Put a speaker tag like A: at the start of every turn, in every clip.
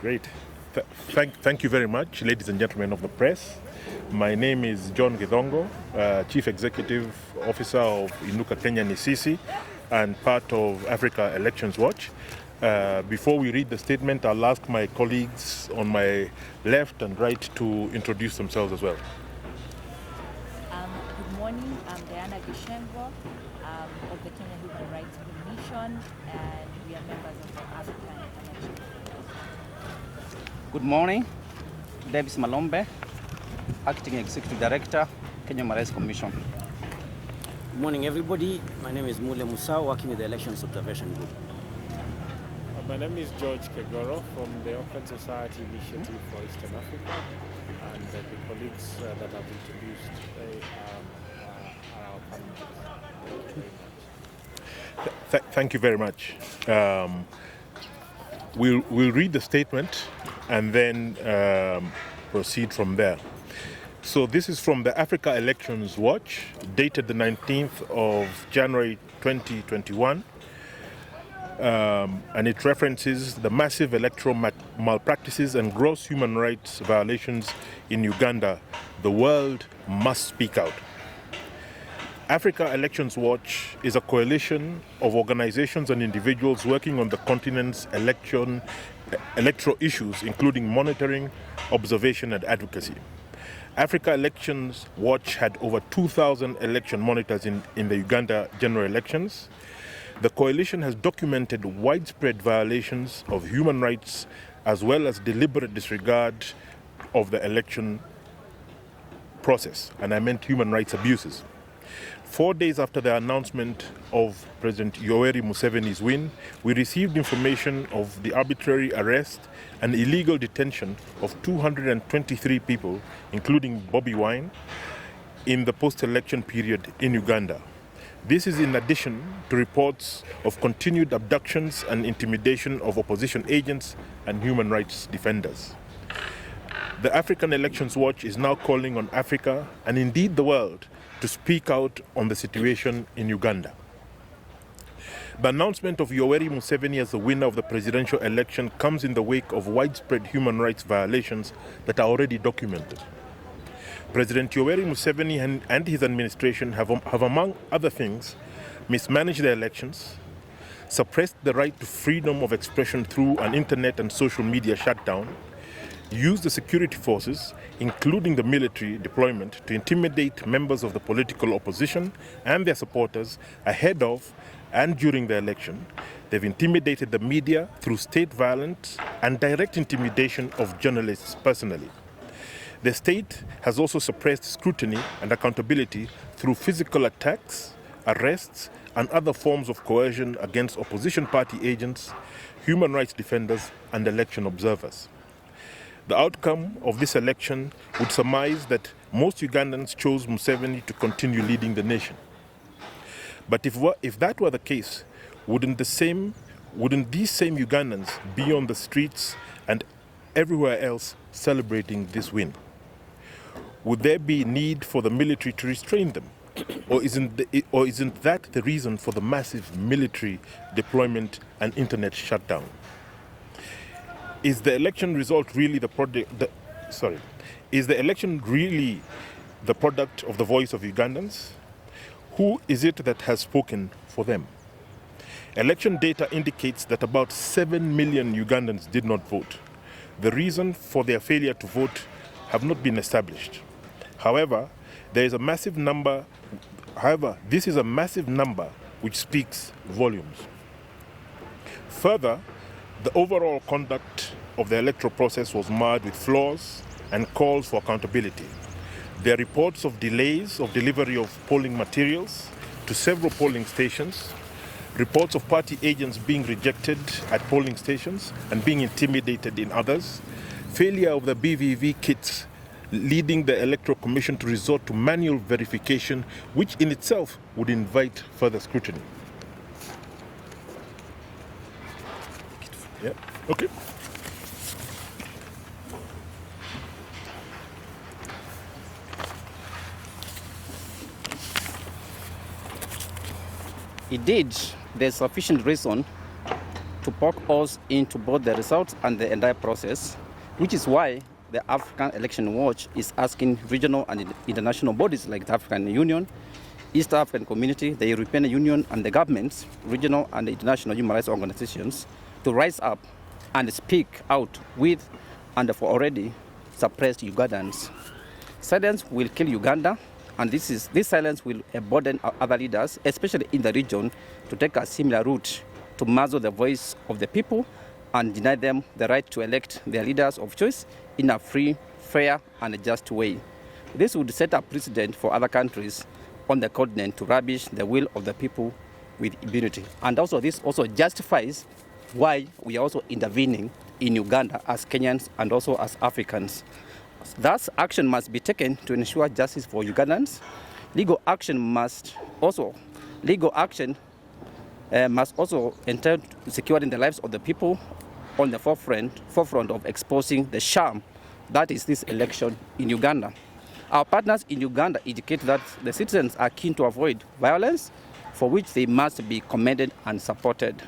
A: Great. Thank you very much, ladies and gentlemen of the press. My name is John Githongo, Chief Executive Officer of Inuka Kenya Nisisi and part of Africa Elections Watch. Before we read the statement, I'll ask my colleagues on my left and right to introduce themselves as well.
B: Good morning, I'm Diana Gishengo of the Kenya Human Rights Commission, and we are members of the African Election.
C: Good morning, Davis Malombe, Acting Executive Director, Kenya Human Rights Commission.
D: Good morning, everybody. My name is Mule Musa, working with the Elections Observation Group.
E: My name is George Kegoro from the Open Society Initiative for Eastern Africa, and the colleagues that I've introduced are our panelists.
A: Thank you very much. We'll read the statement and then proceed from there. So this is from the Africa Elections Watch, dated the 19th of January 2021. And it references the massive electoral malpractices and gross human rights violations in Uganda. The world must speak out. Africa Elections Watch is a coalition of organizations and individuals working on the continent's electoral issues, including monitoring, observation, and advocacy. Africa Elections Watch had over 2,000 election monitors in the Uganda general elections. The coalition has documented widespread violations of human rights as well as deliberate disregard of the election process, and I meant human rights abuses. 4 days after the announcement of President Yoweri Museveni's win, we received information of the arbitrary arrest and illegal detention of 223 people, including Bobi Wine, in the post-election period in Uganda. This is in addition to reports of continued abductions and intimidation of opposition agents and human rights defenders. The African Elections Watch is now calling on Africa, and indeed the world, to speak out on the situation in Uganda. The announcement of Yoweri Museveni as the winner of the presidential election comes in the wake of widespread human rights violations that are already documented. President Yoweri Museveni and his administration have, among other things, mismanaged the elections, suppressed the right to freedom of expression through an internet and social media shutdown, used the security forces, including the military deployment, to intimidate members of the political opposition and their supporters ahead of and during the election. They've intimidated the media through state violence and direct intimidation of journalists personally. The state has also suppressed scrutiny and accountability through physical attacks, arrests, and other forms of coercion against opposition party agents, human rights defenders, and election observers. The outcome of this election would surmise that most Ugandans chose Museveni to continue leading the nation. But if that were the case, wouldn't these same Ugandans be on the streets and everywhere else celebrating this win? Would there be need for the military to restrain them? Or isn't that the reason for the massive military deployment and internet shutdown? Is the election result really Is the election really the product of the voice of Ugandans? Who is it that has spoken for them? Election data indicates that about 7 million Ugandans did not vote. The reason for their failure to vote have not been established. However, this is a massive number which speaks volumes. Further, the overall conduct of the electoral process was marred with flaws and calls for accountability. There are reports of delays of delivery of polling materials to several polling stations, reports of party agents being rejected at polling stations and being intimidated in others, failure of the BVV kits leading the Electoral Commission to resort to manual verification, which in itself would invite further scrutiny. Yeah, okay.
C: Indeed, there's sufficient reason to poke holes into both the results and the entire process, which is why the African Election Watch is asking regional and international bodies like the African Union, East African Community, the European Union, and the governments, regional and international human rights organizations to rise up and speak out with and for already suppressed Ugandans. Silence will kill Uganda, and this silence will embolden other leaders, especially in the region, to take a similar route to muzzle the voice of the people and deny them the right to elect their leaders of choice in a free, fair, and just way. This would set a precedent for other countries on the continent to rubbish the will of the people with impunity. And also this also justifies why we are also intervening in Uganda as Kenyans and also as Africans. Thus, action must be taken to ensure justice for Ugandans. Legal action must also entail securing the lives of the people on the forefront of exposing the sham that is this election in Uganda. Our partners in Uganda indicate that the citizens are keen to avoid violence, for which they must be commended and supported.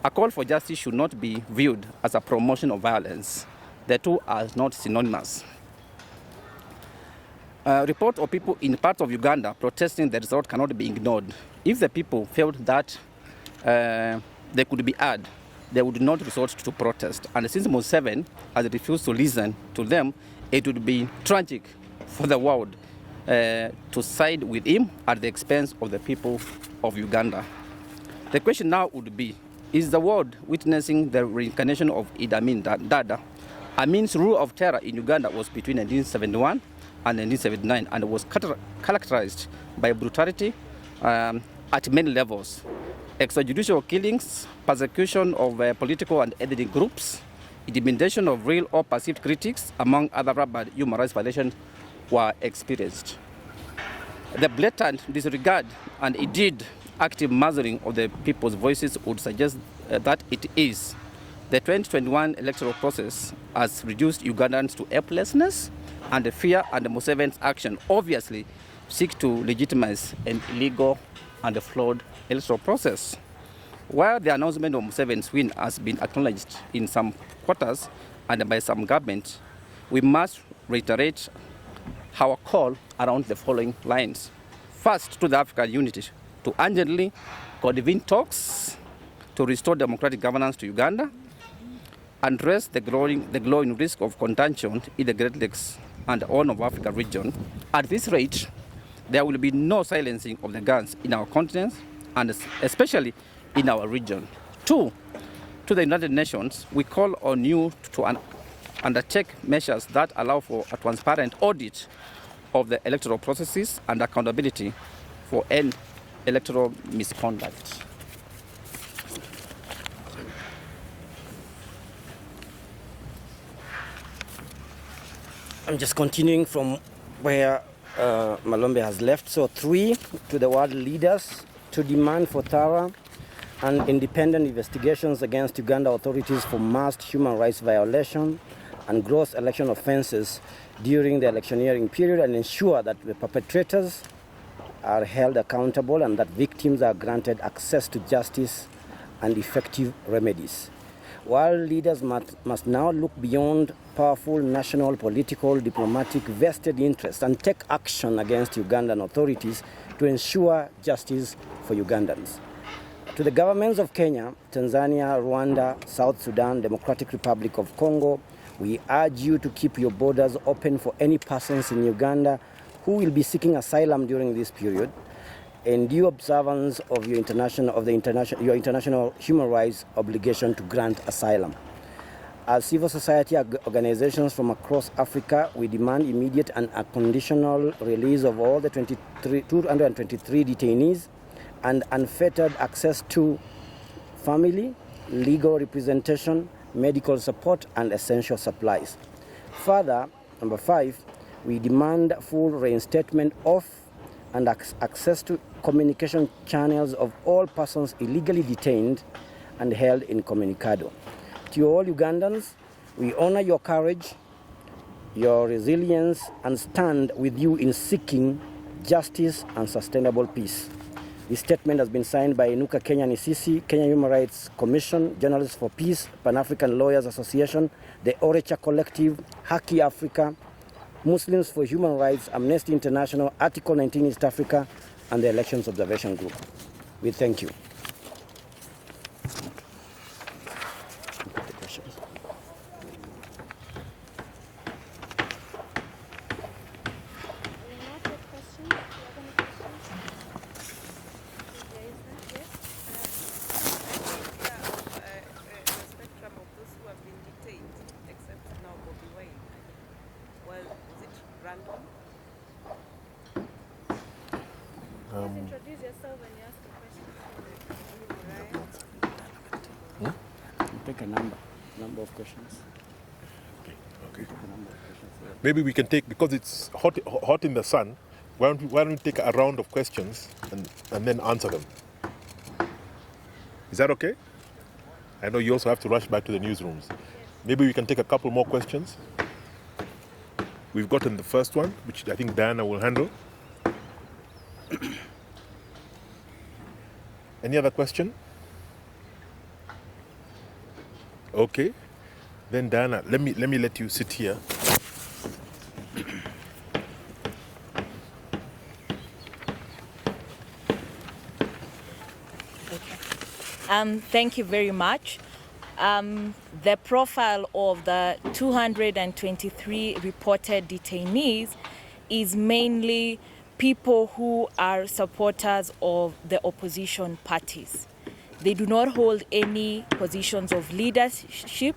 C: A call for justice should not be viewed as a promotion of violence. The two are not synonymous. Reports of people in parts of Uganda protesting the result cannot be ignored. If the people felt that they could be heard, they would not resort to protest. And since Museveni has refused to listen to them, it would be tragic for the world to side with him at the expense of the people of Uganda. The question now would be, is the world witnessing the reincarnation of Idi Amin Dada? Amin's rule of terror in Uganda was between 1971 and 1979 and was characterized by brutality at many levels. Extrajudicial killings, persecution of political and ethnic groups, intimidation of real or perceived critics, among other rapid human rights violations, were experienced. The blatant disregard and indeed active muzzling of the people's voices would suggest that it is. The 2021 electoral process has reduced Ugandans to helplessness, and the fear and Museveni's action obviously seek to legitimize an illegal and a flawed electoral process. While the announcement of Museveni's win has been acknowledged in some quarters and by some governments, we must reiterate our call around the following lines. First, to the African unity, to urgently convene talks to restore democratic governance to Uganda, address the growing risk of contention in the Great Lakes and Horn of Africa region. At this rate, there will be no silencing of the guns in our continent and especially in our region. Two, to the United Nations, we call on you to undertake measures that allow for a transparent audit of the electoral processes and accountability for any electoral misconduct.
D: I'm just continuing from where Malombe has left. So 3, to the world leaders to demand for thorough and independent investigations against Uganda authorities for mass human rights violation and gross election offenses during the electioneering period, and ensure that the perpetrators are held accountable and that victims are granted access to justice and effective remedies. World leaders must now look beyond powerful national, political, diplomatic vested interests and take action against Ugandan authorities to ensure justice for Ugandans. To the governments of Kenya, Tanzania, Rwanda, South Sudan, Democratic Republic of Congo, we urge you to keep your borders open for any persons in Uganda who will be seeking asylum during this period, in due observance of your international human rights obligation to grant asylum. As civil society organizations from across Africa, we demand immediate and unconditional release of all the 223 detainees and unfettered access to family, legal representation, medical support, and essential supplies. Further, number 5, we demand full reinstatement of and access to communication channels of all persons illegally detained and held incommunicado. To all Ugandans, we honor your courage, your resilience, and stand with you in seeking justice and sustainable peace. The statement has been signed by Inuka Kenya Nisisi, Kenya Human Rights Commission, Journalists for Peace, Pan-African Lawyers Association, the Orecha Collective, Haki Africa, Muslims for Human Rights, Amnesty International, Article 19 East Africa, and the Elections Observation Group. We thank you.
F: Introduce yourself when you ask a question.
D: Take a number of questions.
A: Okay. Maybe we can take, because it's hot in the sun, why don't we take a round of questions and then answer them? Is that okay? I know you also have to rush back to the newsrooms. Maybe we can take a couple more questions. We've gotten the first one, which I think Diana will handle. Any other question? Okay. Then Diana, let me let you sit here.
B: Thank you very much. The profile of the 223 reported detainees is mainly people who are supporters of the opposition parties. They do not hold any positions of leadership.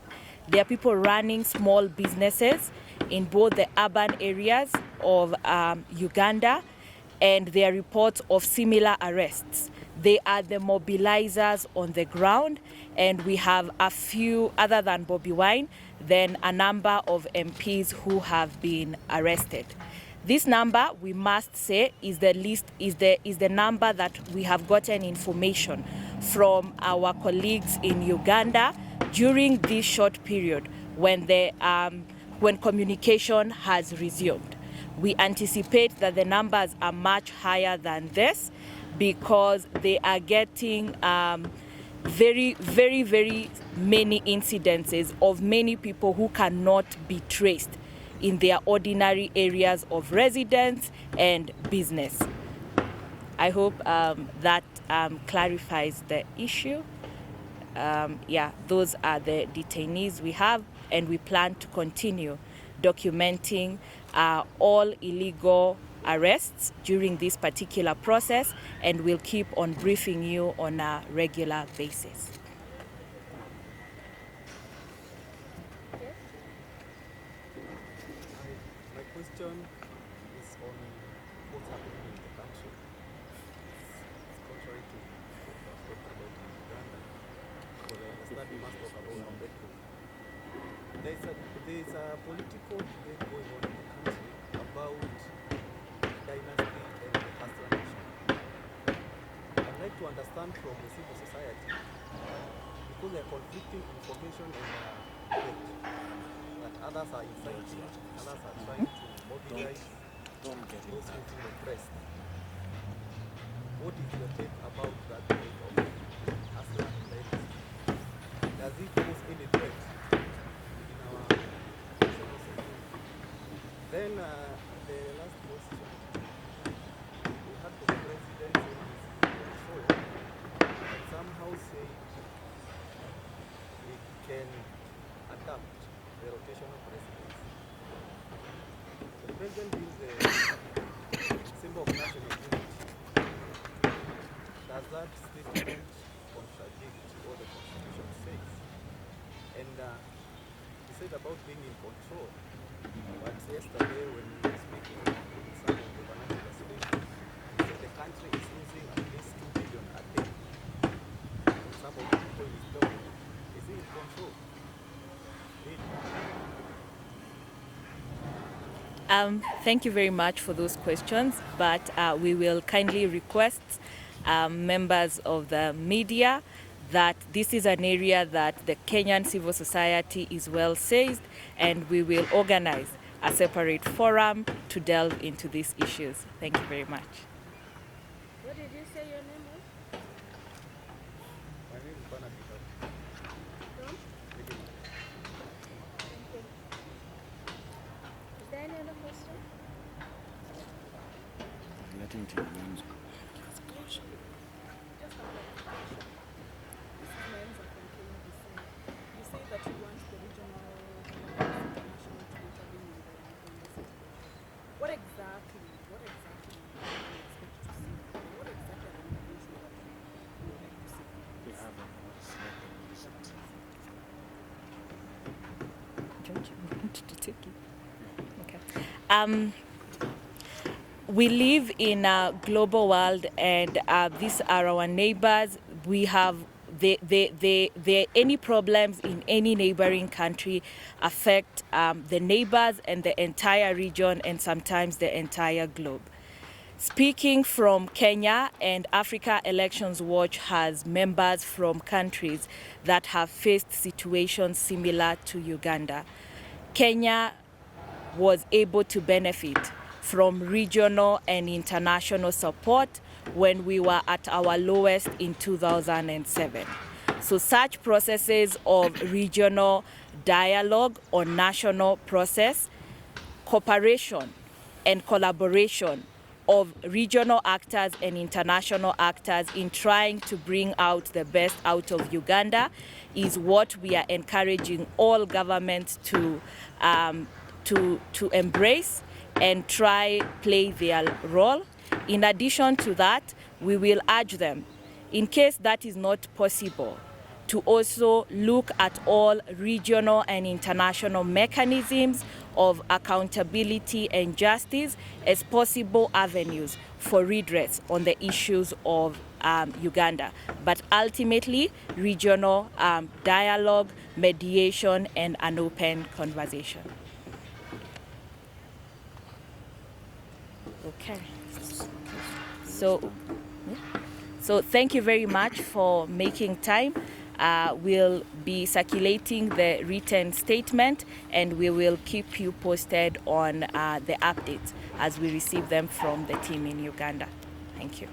B: They are people running small businesses in both the urban areas of Uganda, and there are reports of similar arrests. They are the mobilizers on the ground, and we have a few, other than Bobby Wine, then a number of MPs who have been arrested. This number, we must say, is the number that we have gotten information from our colleagues in Uganda during this short period when communication has resumed. We anticipate that the numbers are much higher than this because they are getting very, very, very many incidences of many people who cannot be traced in their ordinary areas of residence and business. I hope that clarifies the issue. Yeah, those are the detainees we have, and we plan to continue documenting all illegal arrests during this particular process, and we'll keep on briefing you on a regular basis.
G: My question is on what's happening in the country. It's contrary to what we have talked about in Uganda, because I understand we must talk about Matokeo. There is a political debate going on in the country about dynasty and the Hustler nation. I'd like to understand from the civil society, because there are conflicting information and debate, that others are inciting, others are trying to mobilize those who feel oppressed. What is your take about that debate of Hustler dynasty? Does it pose any threat in our civil society? Then the last question, we had the president in his show and somehow say we can adapt the rotational presidents. The president is the symbol of national unity. Does that statement contradict what the Constitution says? And he said about being in control. But yesterday when we were speaking with some of the financial facilities, he said the country is losing at least 2 billion a day. And some of the people he's talking, is he in control?
B: Thank you very much for those questions, but we will kindly request members of the media that this is an area that the Kenyan civil society is well seized, and we will organize a separate forum to delve into these issues. Thank you very much.
F: What did you say your name was? You say that you want the regional international to intervene in the city. What exactly do you expect to see? What exactly are the interventions that you would like to see?
E: We haven't nothing recent.
B: George, you want to take it? Okay. We live in a global world, and these are our neighbors. We have any problems in any neighboring country affect the neighbors and the entire region, and sometimes the entire globe. Speaking from Kenya, and Africa Elections Watch has members from countries that have faced situations similar to Uganda. Kenya was able to benefit from regional and international support when we were at our lowest in 2007. So such processes of regional dialogue or national process, cooperation and collaboration of regional actors and international actors in trying to bring out the best out of Uganda is what we are encouraging all governments to embrace and try play their role. In addition to that, we will urge them, in case that is not possible, to also look at all regional and international mechanisms of accountability and justice as possible avenues for redress on the issues of Uganda. But ultimately, regional dialogue, mediation, and an open conversation. Okay. So thank you very much for making time. We'll be circulating the written statement, and we will keep you posted on the updates as we receive them from the team in Uganda. Thank you.